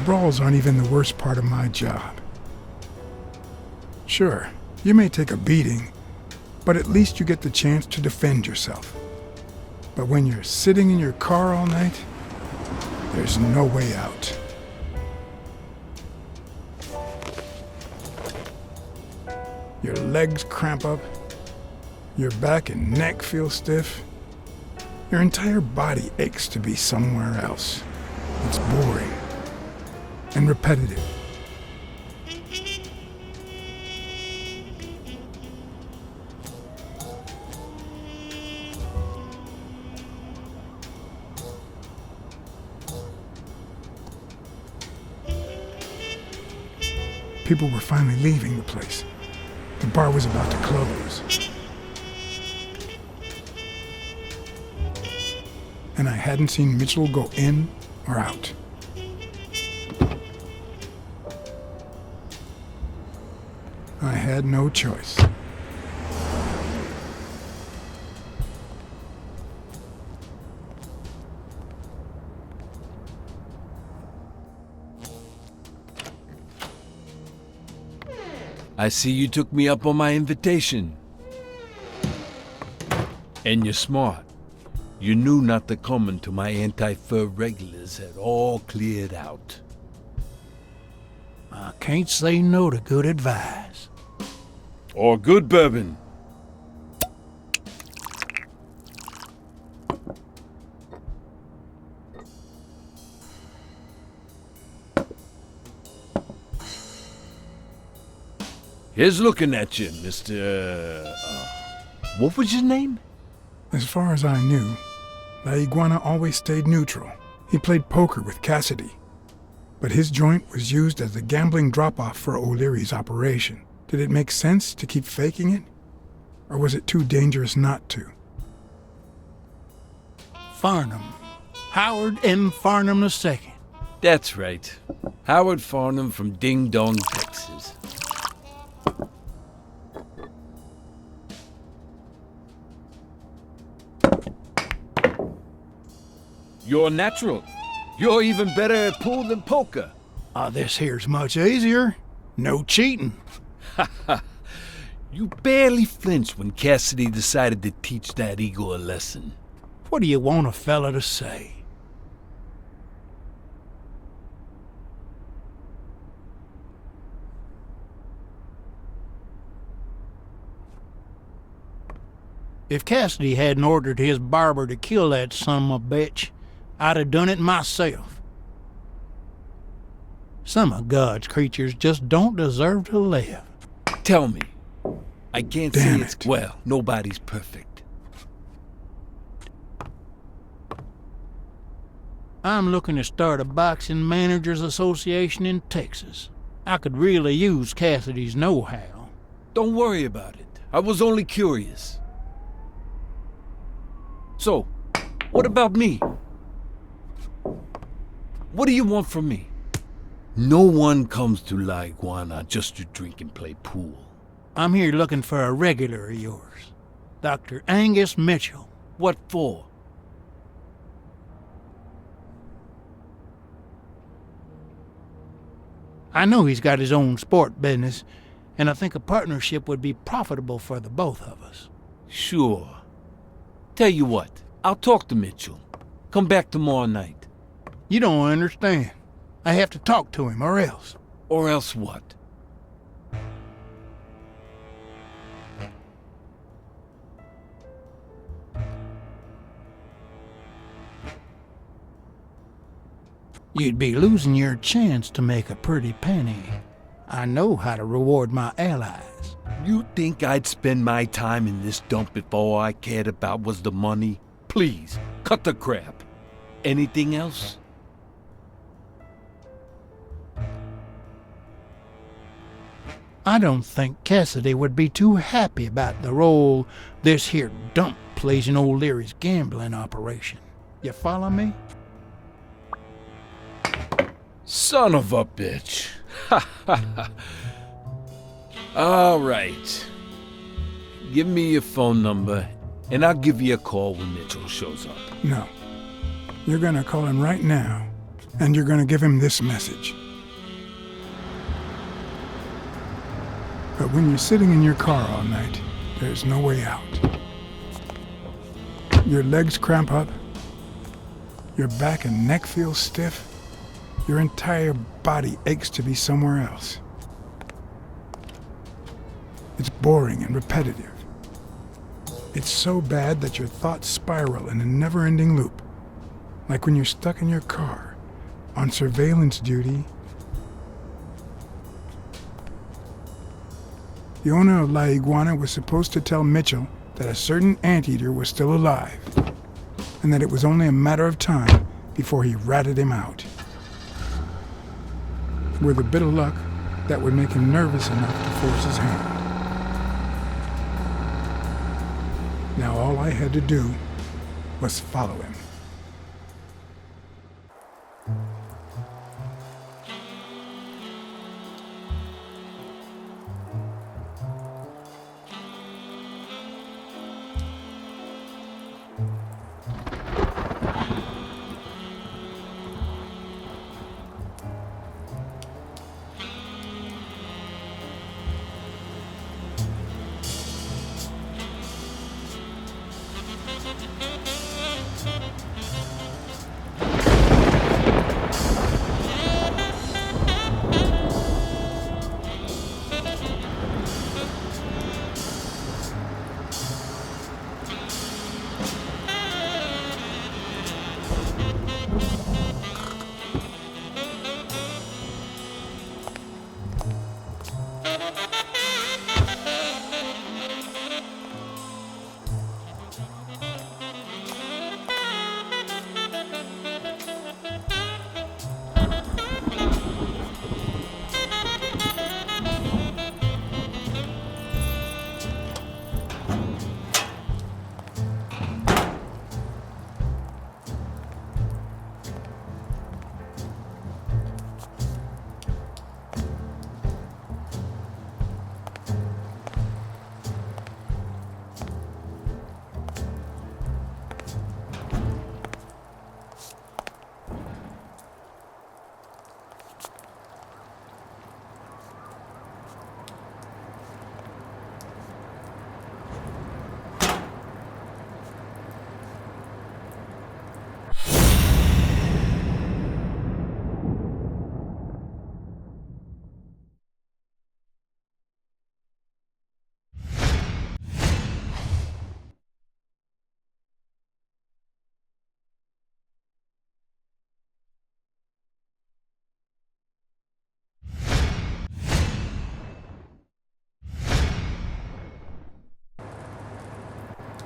brawls aren't even the worst part of my job. Sure, you may take a beating, but at least you get the chance to defend yourself. But when you're sitting in your car all night, there's no way out. Your legs cramp up, your back and neck feel stiff. Your entire body aches to be somewhere else. It's boring and repetitive. People were finally leaving the place. The bar was about to close. And I hadn't seen Mitchell go in or out. I had no choice. I see you took me up on my invitation. And you're smart. You knew not to come until my anti-fur regulars had all cleared out. I can't say no to good advice. Or good bourbon. Here's looking at you, Mr. What was your name? As far as I knew, La Iguana always stayed neutral. He played poker with Cassidy. But his joint was used as a gambling drop-off for O'Leary's operation. Did it make sense to keep faking it? Or was it too dangerous not to? Farnham. Howard M. Farnham II. That's right. Howard Farnham from Ding Dong, Texas. You're natural. You're even better at pool than poker. This here's much easier. No cheating. You barely flinched when Cassidy decided to teach that ego a lesson. What do you want a fella to say? If Cassidy hadn't ordered his barber to kill that son of a bitch, I'd have done it myself. Some of God's creatures just don't deserve to live. Tell me. I can't Damn say it's... it. Well, nobody's perfect. I'm looking to start a boxing managers association in Texas. I could really use Cassidy's know-how. Don't worry about it. I was only curious. So, what about me? What do you want from me? No one comes to La Iguana just to drink and play pool. I'm here looking for a regular of yours, Dr. Angus Mitchell. What for? I know he's got his own sport business, and I think a partnership would be profitable for the both of us. Sure. Tell you what, I'll talk to Mitchell. Come back tomorrow night. You don't understand. I have to talk to him, or else. Or else what? You'd be losing your chance to make a pretty penny. I know how to reward my allies. You think I'd spend my time in this dump if all I cared about was the money? Please, cut the crap. Anything else? I don't think Cassidy would be too happy about the role this here dump plays in old Leary's gambling operation. You follow me? Son of a bitch. All right. Give me your phone number, and I'll give you a call when Mitchell shows up. No. You're gonna call him right now And you're going to give him this message. But when you're sitting in your car all night, there's no way out. Your legs cramp up, your back and neck feel stiff, your entire body aches to be somewhere else. It's boring and repetitive. It's so bad that your thoughts spiral in a never-ending loop, like when you're stuck in your car on surveillance duty. The owner of La Iguana was supposed to tell Mitchell that a certain anteater was still alive, and that it was only a matter of time before he ratted him out. With a bit of luck, that would make him nervous enough to force his hand. Now all I had to do was follow him.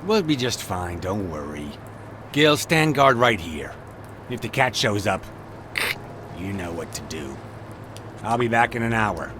We'll be just fine, don't worry. Gil, stand guard right here. If the cat shows up, you know what to do. I'll be back in an hour.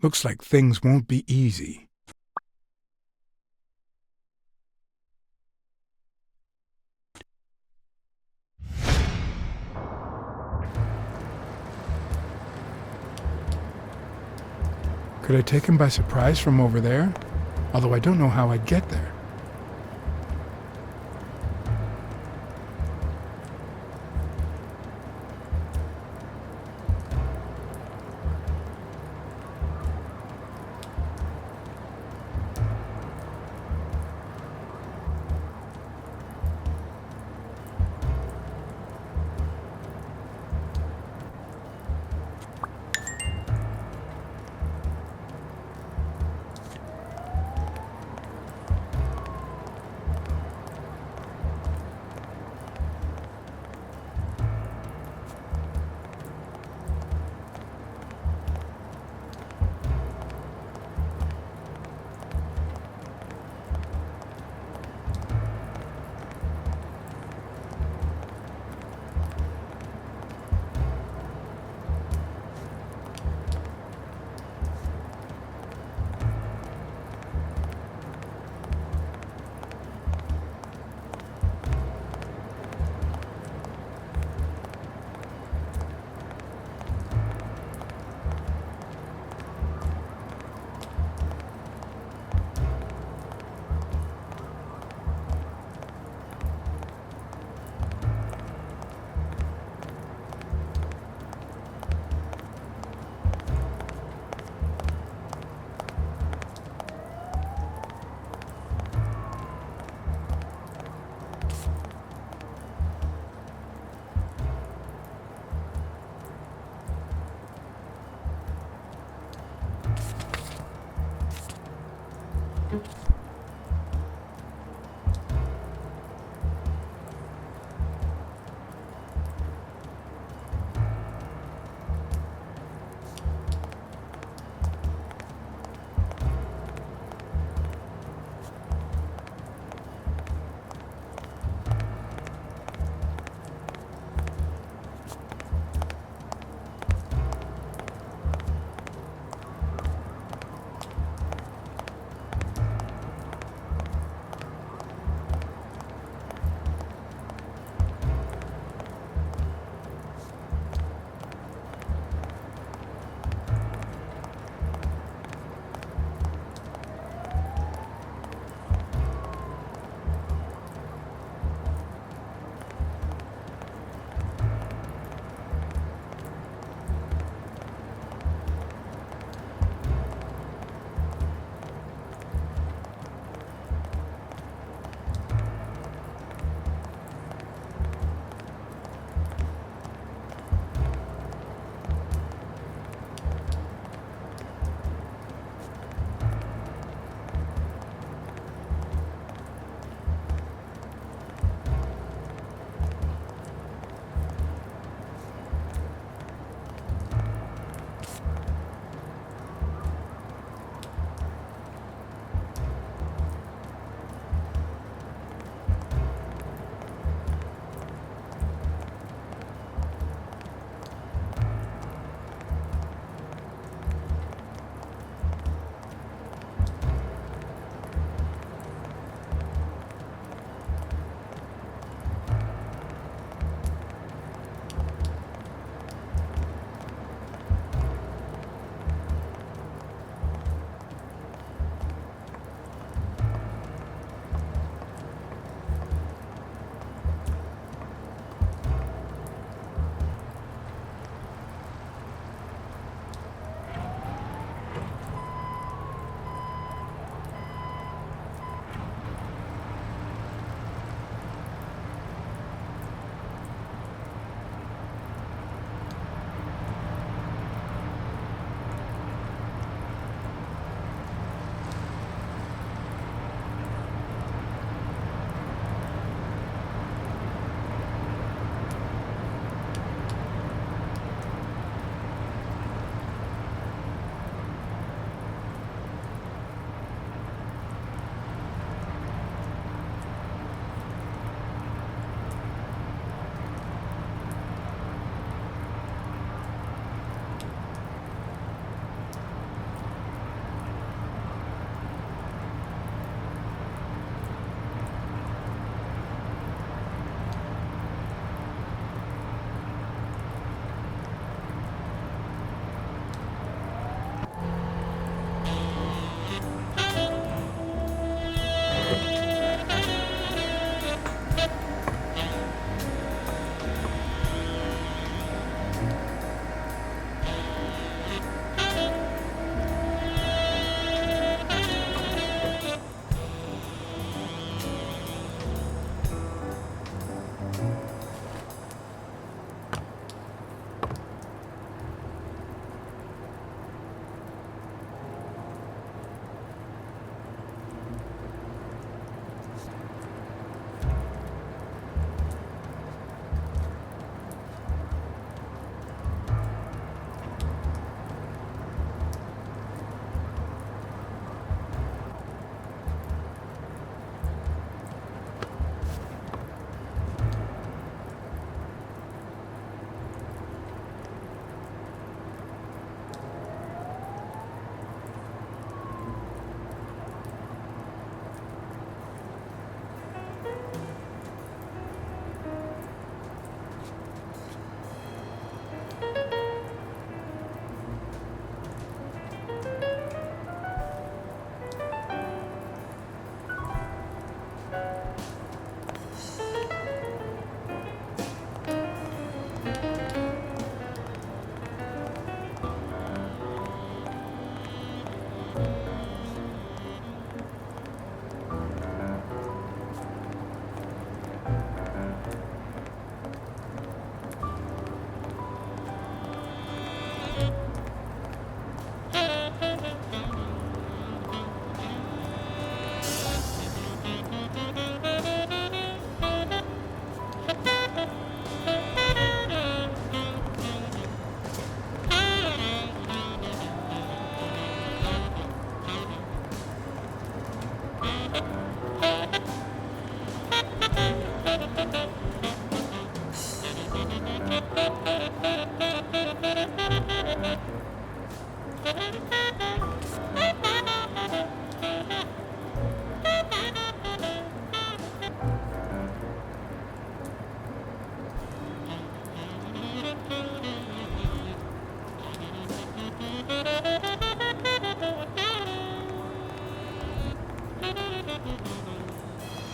Looks like things won't be easy. Could I take him by surprise from over there? Although I don't know how I'd get there.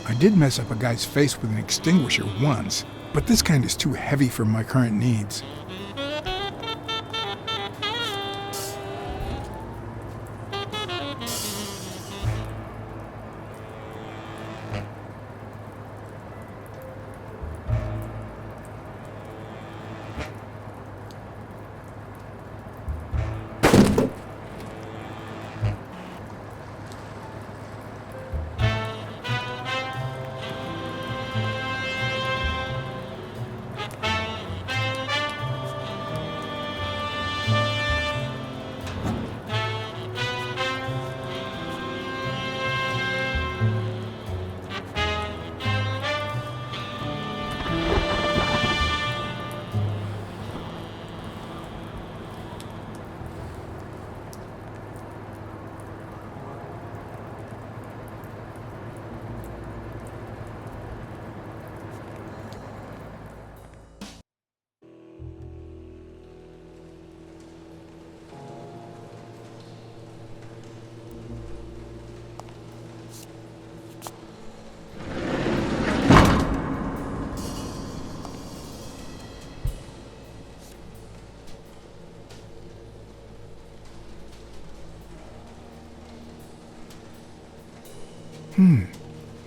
I did mess up a guy's face with an extinguisher once, but this kind is too heavy for my current needs.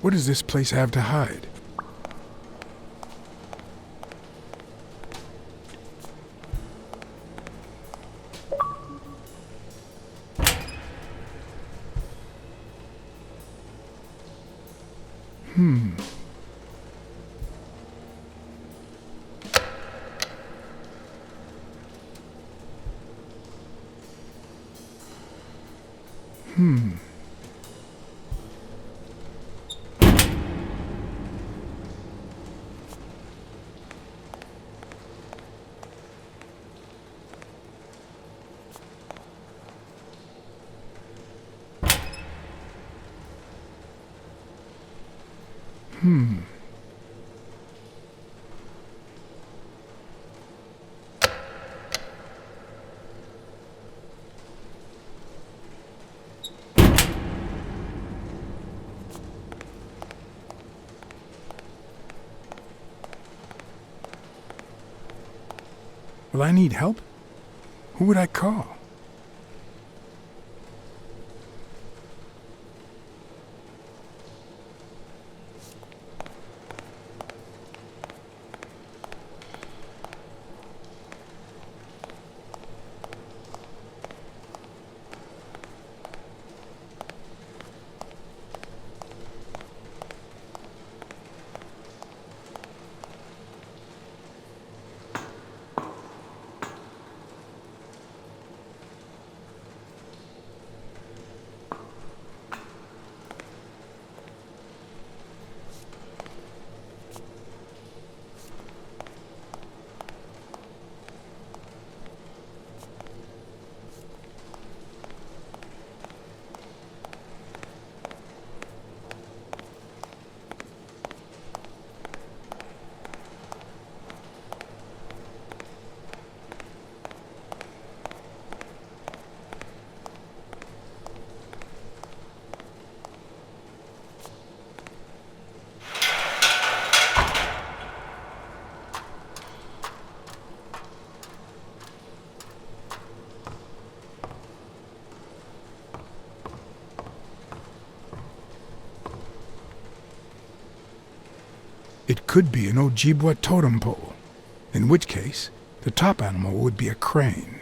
What does this place have to hide? Hmm. Will I need help? Who would I call? It could be an Ojibwa totem pole, in which case the top animal would be a crane.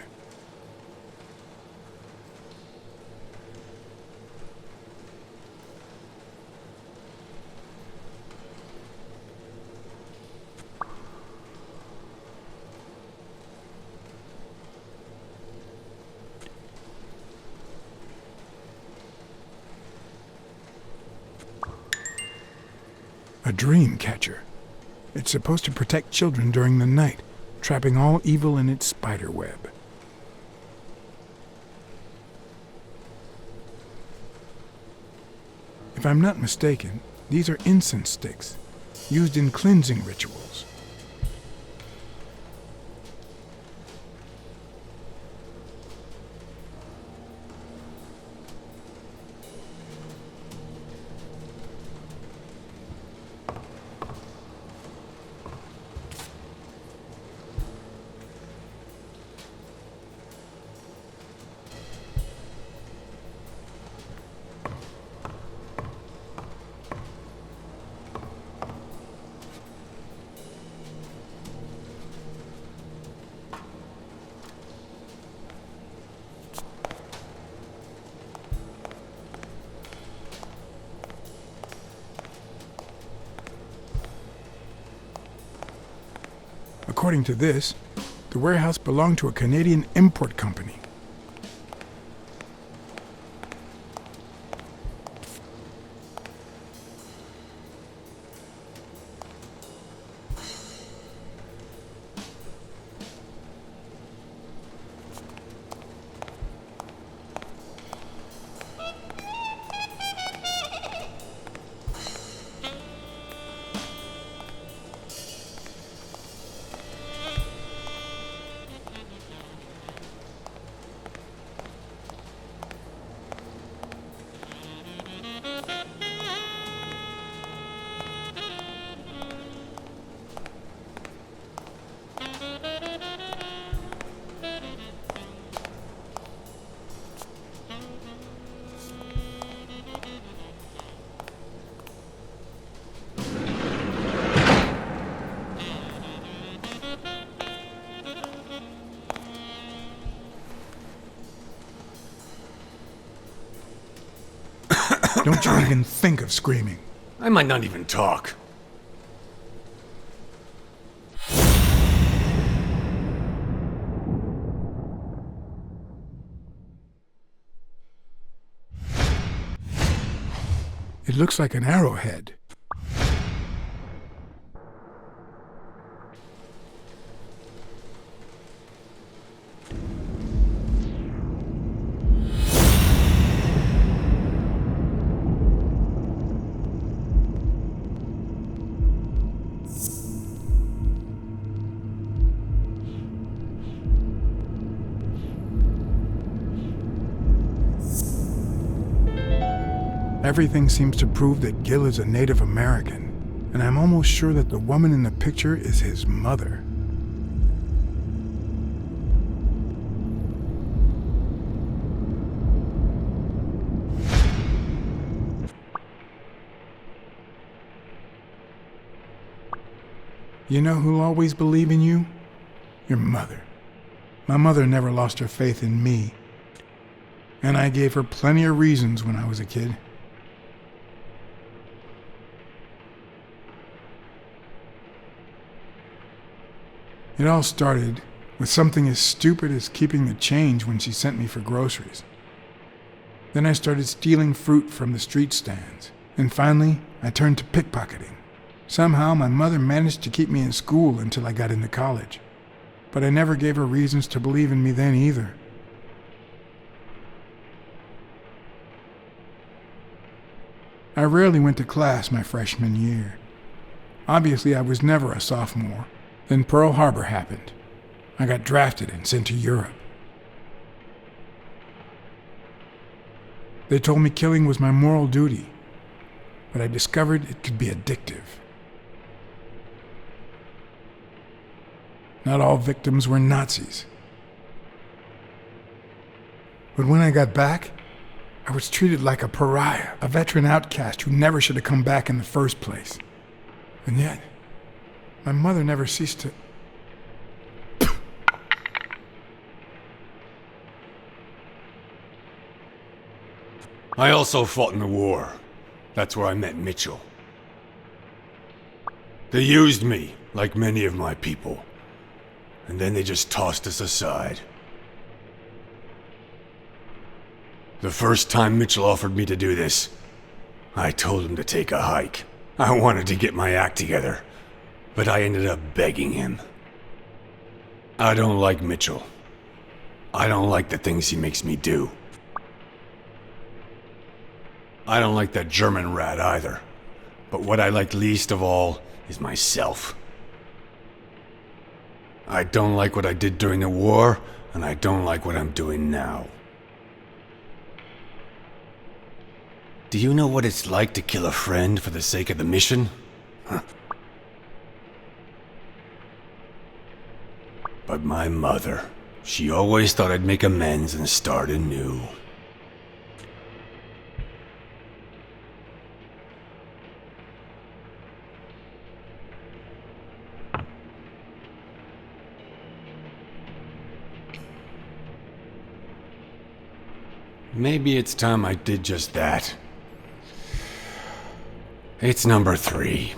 A dream catcher. It's supposed to protect children during the night, trapping all evil in its spider web. If I'm not mistaken, these are incense sticks, used in cleansing rituals. According to this, the warehouse belonged to a Canadian import company. Don't you even think of screaming. I might not even talk. It looks like an arrowhead. Everything seems to prove that Gil is a Native American, and I'm almost sure that the woman in the picture is his mother. You know who'll always believe in you? Your mother. My mother never lost her faith in me, and I gave her plenty of reasons when I was a kid. It all started with something as stupid as keeping the change when she sent me for groceries. Then I started stealing fruit from the street stands, and finally I turned to pickpocketing. Somehow my mother managed to keep me in school until I got into college, but I never gave her reasons to believe in me then either. I rarely went to class my freshman year. Obviously I was never a sophomore. Then Pearl Harbor happened. I got drafted and sent to Europe. They told me killing was my moral duty, but I discovered it could be addictive. Not all victims were Nazis. But when I got back, I was treated like a pariah, a veteran outcast who never should have come back in the first place. And yet, my mother never ceased to... I also fought in the war. That's where I met Mitchell. They used me, like many of my people. And then they just tossed us aside. The first time Mitchell offered me to do this, I told him to take a hike. I wanted to get my act together, but I ended up begging him. I don't like Mitchell. I don't like the things he makes me do. I don't like that German rat either. But what I like least of all is myself. I don't like what I did during the war, and I don't like what I'm doing now. Do you know what it's like to kill a friend for the sake of the mission? Huh. But my mother, she always thought I'd make amends and start anew. Maybe it's time I did just that. It's number 3.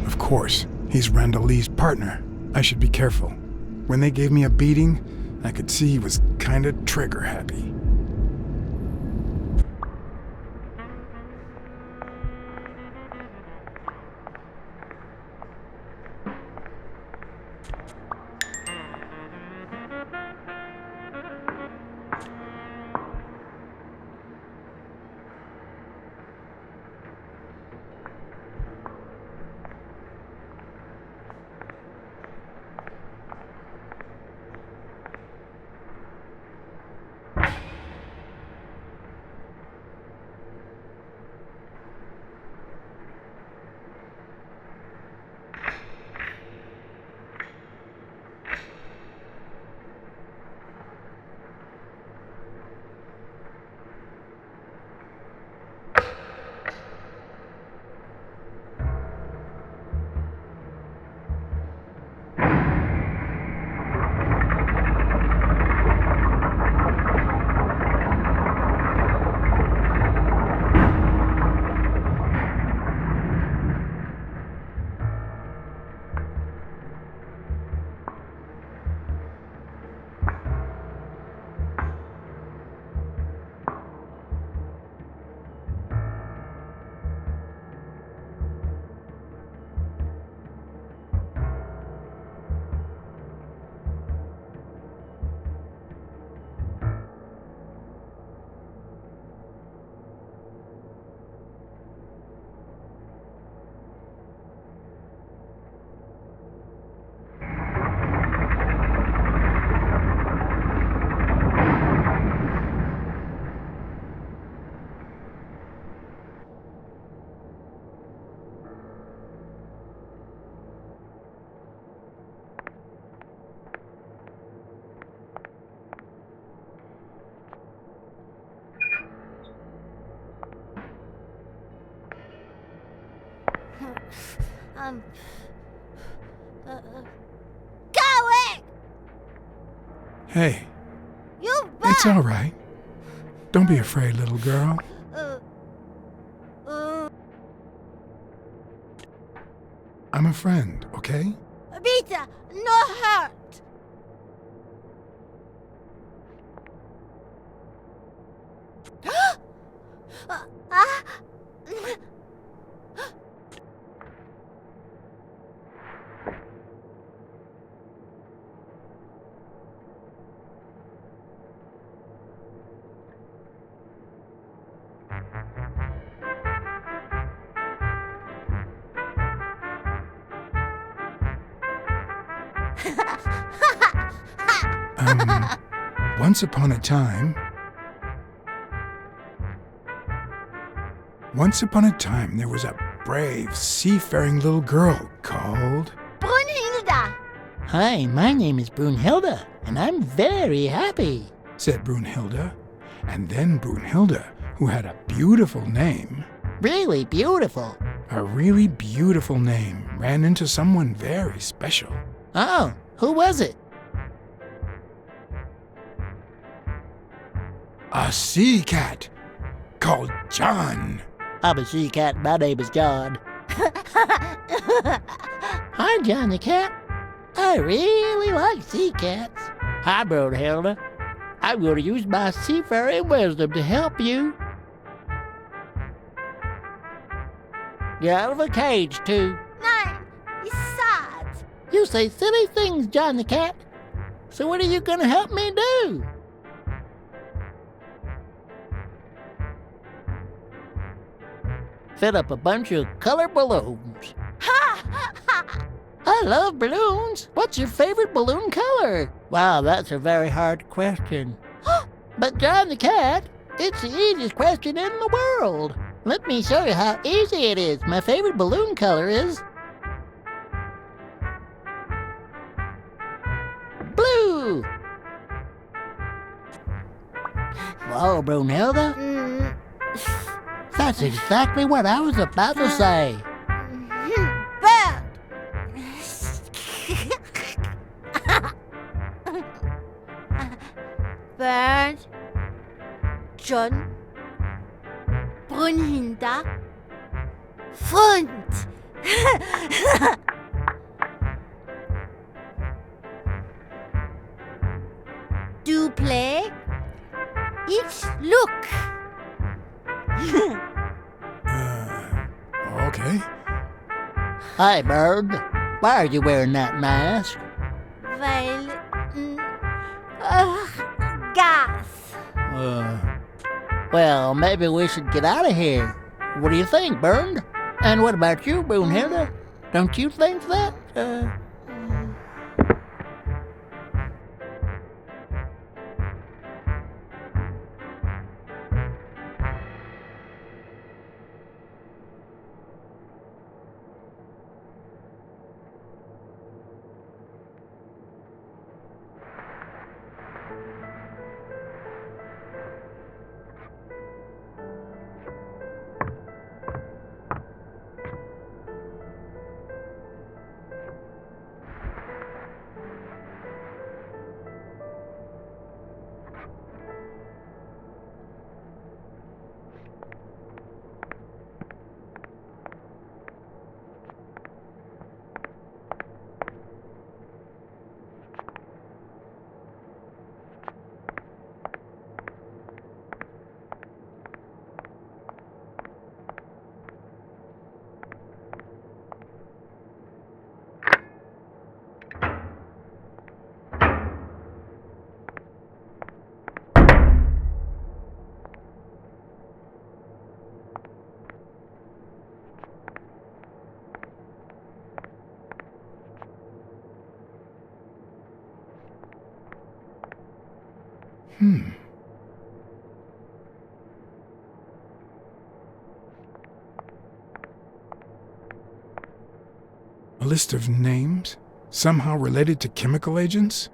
Of course, he's Randall Lee's partner. I should be careful. When they gave me a beating, I could see he was kinda trigger happy. I'm going! Hey, You back! it's all right. Don't be afraid, little girl. Uh, uh, I'm a friend, okay? Beta, no hurt! Ah! Once upon a time... Once upon a time, there was a brave, seafaring little girl called... Brunhilda! Hi, my name is Brunhilde, and I'm very happy. said Brunhilde. And then Brunhilde, who had a beautiful name, Really beautiful. a really beautiful name, ran into someone very special. Oh, who was it? A sea cat called John. I'm a sea cat. My name is John. Hi, John the cat. I really like sea cats. Hi, Brunhilde. I'm going to use my seafaring wisdom to help you. Get out of a cage, too. Nein, he's sad. You say silly things, John the cat. So what are you going to help me do? Fill up a bunch of colored balloons. I love balloons. What's your favorite balloon color? Wow, that's a very hard question. But John the cat, it's the easiest question in the world. Let me show you how easy it is. My favorite balloon color is blue. Whoa, Brunhilde. That's exactly what I was about to say. Bird! Bird, John, Brunhilda, Freund. Do play? Each look. Okay. Hi, Bird. Why are you wearing that mask? Weil, gas. Well, maybe we should get out of here. What do you think, Bird? And what about you, Brunhilde? Don't you think that? A list of names, somehow related to chemical agents?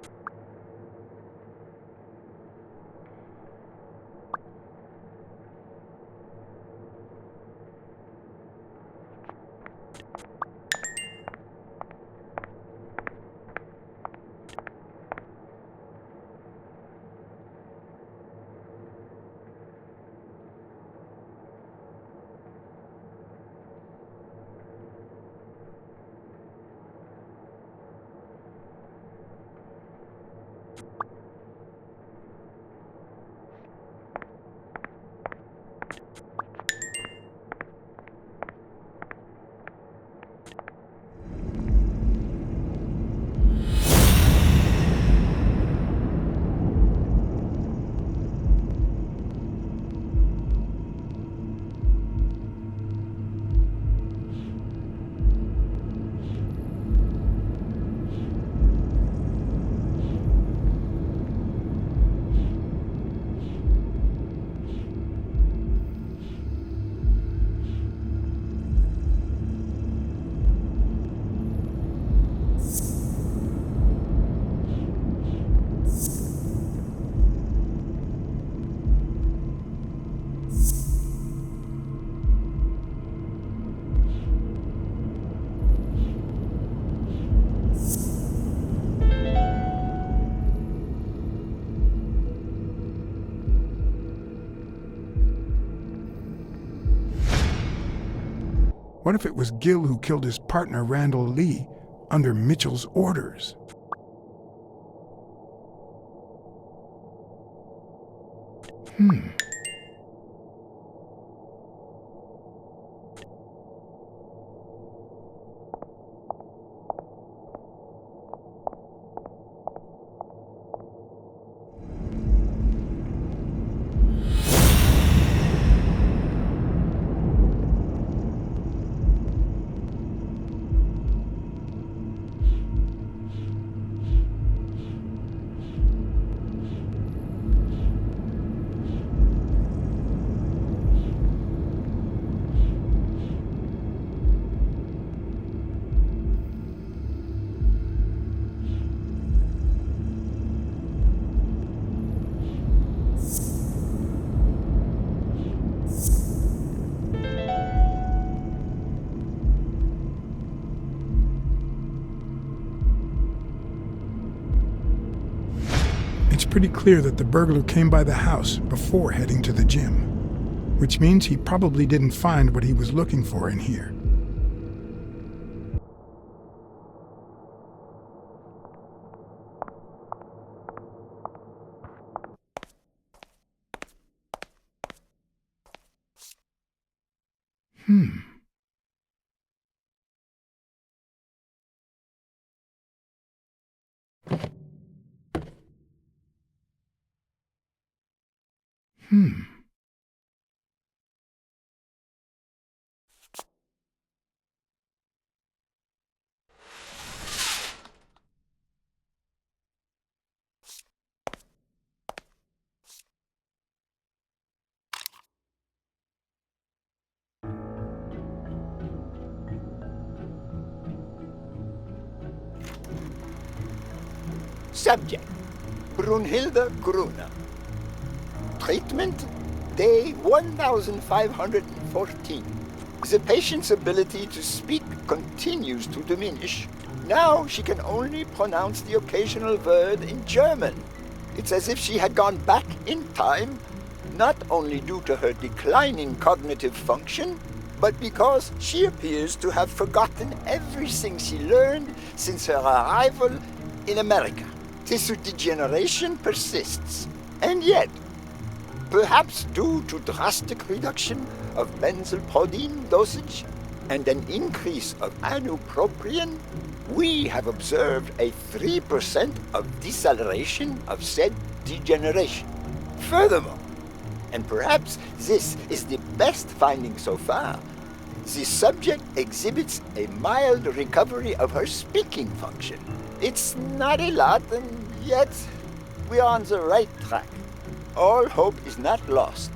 What if it was Gil who killed his partner Randall Lee under Mitchell's orders? It's pretty clear that the burglar came by the house before heading to the gym, which means he probably didn't find what he was looking for in here. Subject, Brunhilde Gruner. Treatment, day 1514. The patient's ability to speak continues to diminish. Now she can only pronounce the occasional word in German. It's as if she had gone back in time, not only due to her declining cognitive function, but because she appears to have forgotten everything she learned since her arrival in America. Tissue degeneration persists, and yet, perhaps due to drastic reduction of benzylproline dosage and an increase of anupropion, we have observed a 3% of deceleration of said degeneration. Furthermore, and perhaps this is the best finding so far, the subject exhibits a mild recovery of her speaking function. It's not a lot, and yet we are on the right track. All hope is not lost.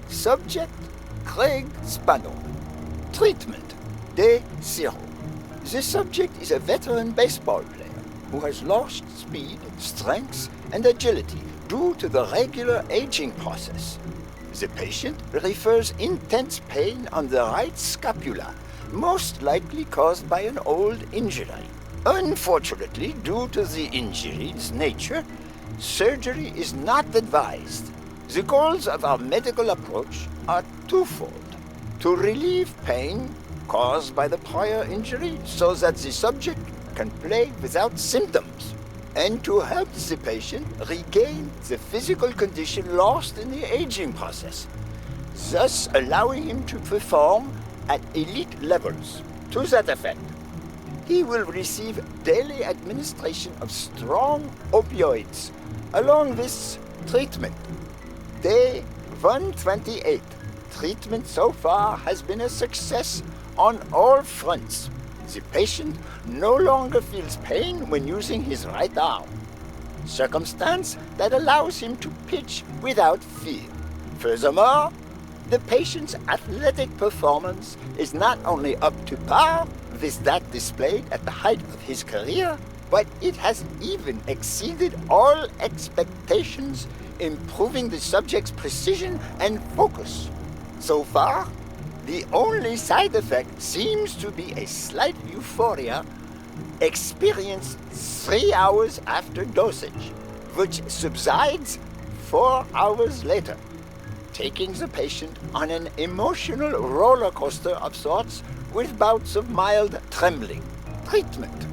Subject, Craig Spano. Treatment, day 0. The subject is a veteran baseball player who has lost speed, strength, and agility due to the regular aging process. The patient refers intense pain on the right scapula, most likely caused by an old injury. Unfortunately, due to the injury's nature, surgery is not advised. The goals of our medical approach are twofold: to relieve pain caused by the prior injury so that the subject can play without symptoms, and to help the patient regain the physical condition lost in the aging process, thus allowing him to perform at elite levels. To that effect, he will receive daily administration of strong opioids along with treatment. Day 128. Treatment so far has been a success on all fronts. The patient no longer feels pain when using his right arm, circumstance that allows him to pitch without fear. Furthermore, the patient's athletic performance is not only up to par was that displayed at the height of his career, but it has even exceeded all expectations, improving the subject's precision and focus. So far, the only side effect seems to be a slight euphoria experienced 3 hours after dosage, which subsides 4 hours later, taking the patient on an emotional roller coaster of sorts with bouts of mild trembling. Treatment.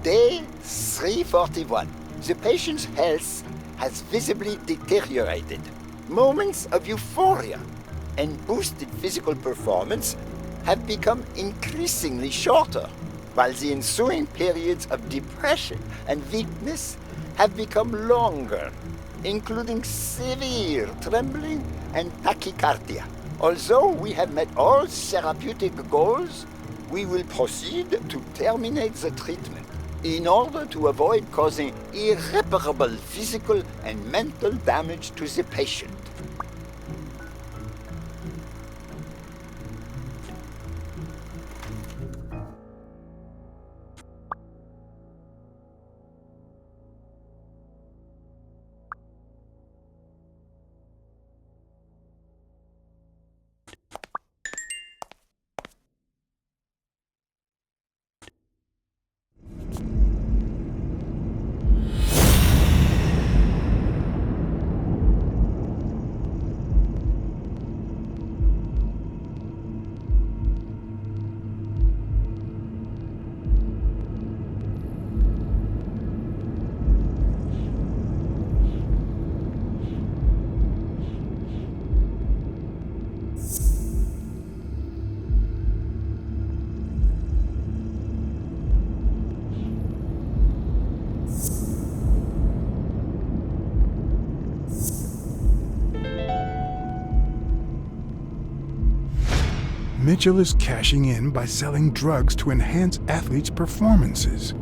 Day 341. The patient's health has visibly deteriorated. Moments of euphoria and boosted physical performance have become increasingly shorter, while the ensuing periods of depression and weakness have become longer, including severe trembling and tachycardia. Although we have met all therapeutic goals, we will proceed to terminate the treatment in order to avoid causing irreparable physical and mental damage to the patient. Mitchell is cashing in by selling drugs to enhance athletes' performances.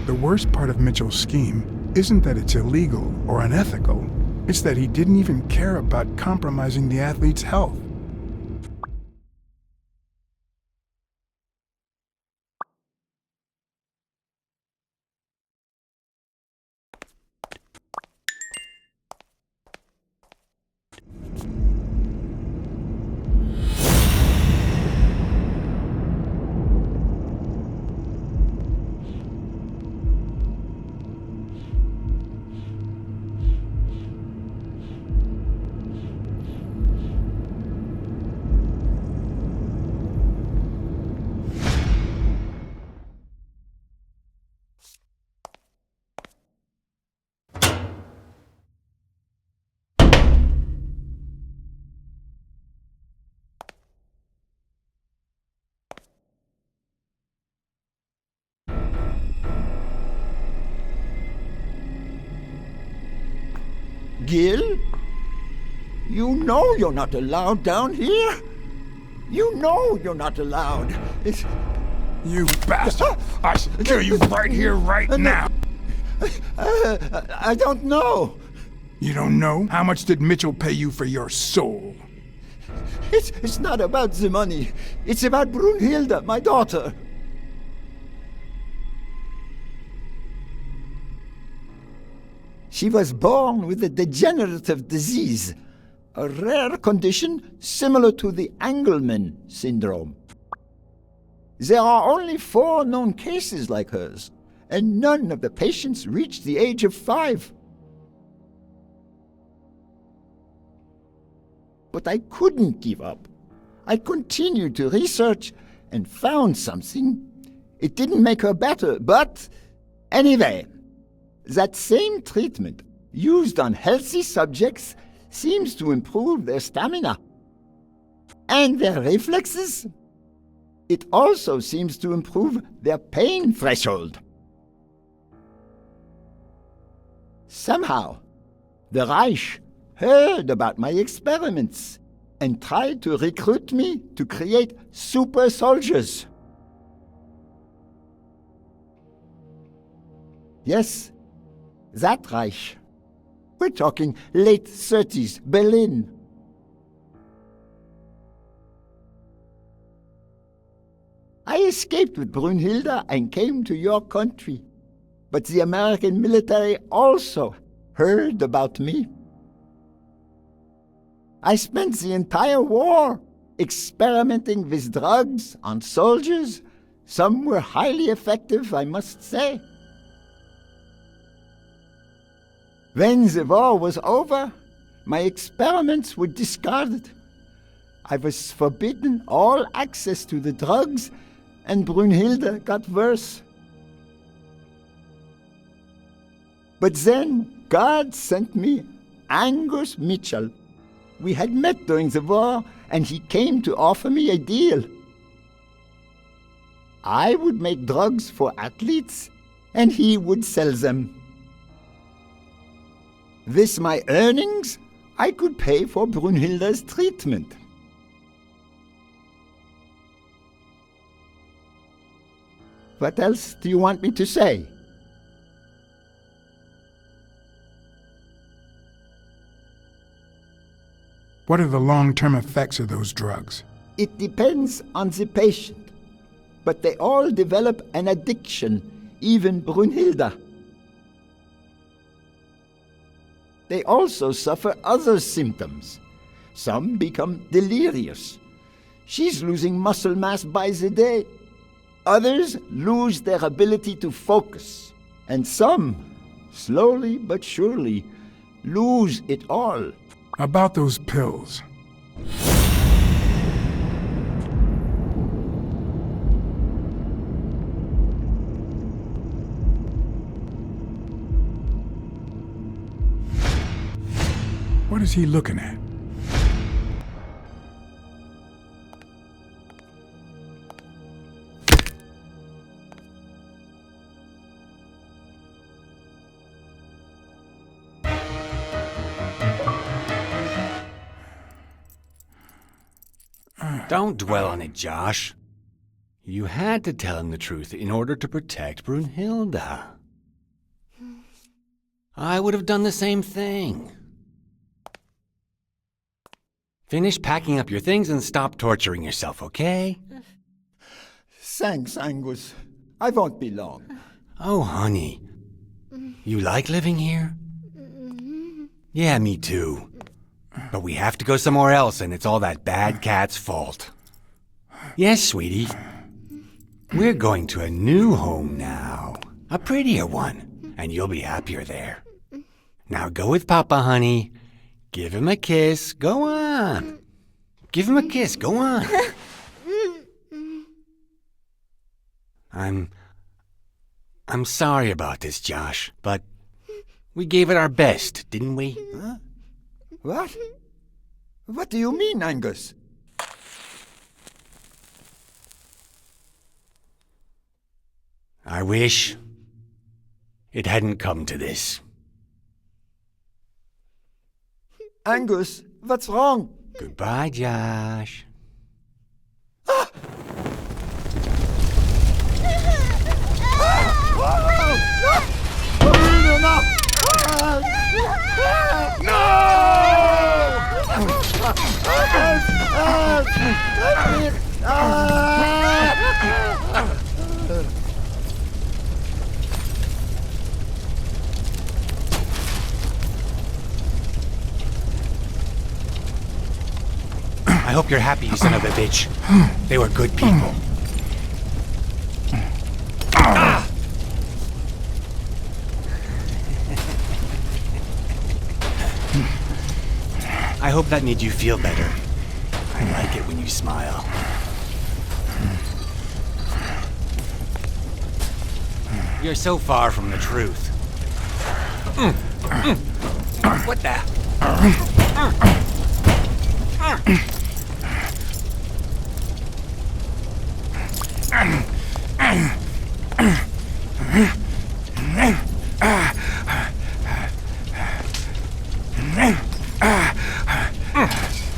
The worst part of Mitchell's scheme isn't that it's illegal or unethical, it's that he didn't even care about compromising the athlete's health. Gil? You know you're not allowed down here. You know you're not allowed. You bastard! I should kill you right here, right now! I don't know. You don't know? How much did Mitchell pay you for your soul? It's not about the money. It's about Brunhilde, my daughter. She was born with a degenerative disease, a rare condition similar to the Angelman syndrome. There are only 4 known cases like hers, and none of the patients reach the age of 5. But I couldn't give up. I continued to research and found something. It didn't make her better, but anyway, that same treatment used on healthy subjects seems to improve their stamina and their reflexes. It also seems to improve their pain threshold. Somehow, the Reich heard about my experiments and tried to recruit me to create super soldiers. Yes, that Reich. We're talking late 30s, Berlin. I escaped with Brunhilde and came to your country. But the American military also heard about me. I spent the entire war experimenting with drugs on soldiers. Some were highly effective, I must say. When the war was over, my experiments were discarded. I was forbidden all access to the drugs, and Brunhilde got worse. But then God sent me Angus Mitchell. We had met during the war, and he came to offer me a deal. I would make drugs for athletes, and he would sell them. With my earnings, I could pay for Brunhilde's treatment. What else do you want me to say? What are the long-term effects of those drugs? It depends on the patient, but they all develop an addiction, even Brunhilde. They also suffer other symptoms. Some become delirious. She's losing muscle mass by the day. Others lose their ability to focus. And some, slowly but surely, lose it all. About those pills. What is he looking at? Don't dwell on it, Josh. You had to tell him the truth in order to protect Brunhilde. I would have done the same thing. Finish packing up your things and stop torturing yourself, okay? Thanks, Angus. I won't be long. Oh, honey. You like living here? Yeah, me too. But we have to go somewhere else, and it's all that bad cat's fault. Yes, sweetie. We're going to a new home now. A prettier one, and you'll be happier there. Now go with Papa, honey. Give him a kiss. Go on. Give him a kiss. Go on. I'm sorry about this, Josh, but we gave it our best, didn't we? Huh? What? What do you mean, Angus? I wish it hadn't come to this. Angus, what's wrong? Goodbye, Josh. I hope you're happy, you son of a bitch. They were good people. I hope that made you feel better. I like it when you smile. You're so far from the truth. What the?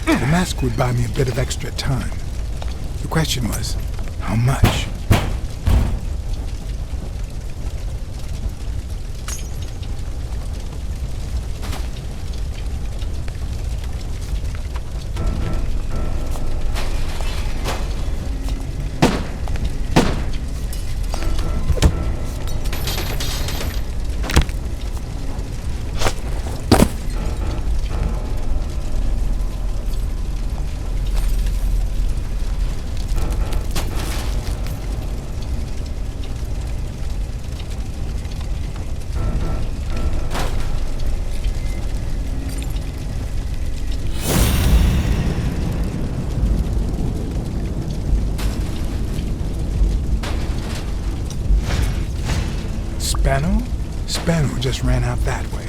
The mask would buy me a bit of extra time. The question was, how much? Spano? Spano just ran out that way.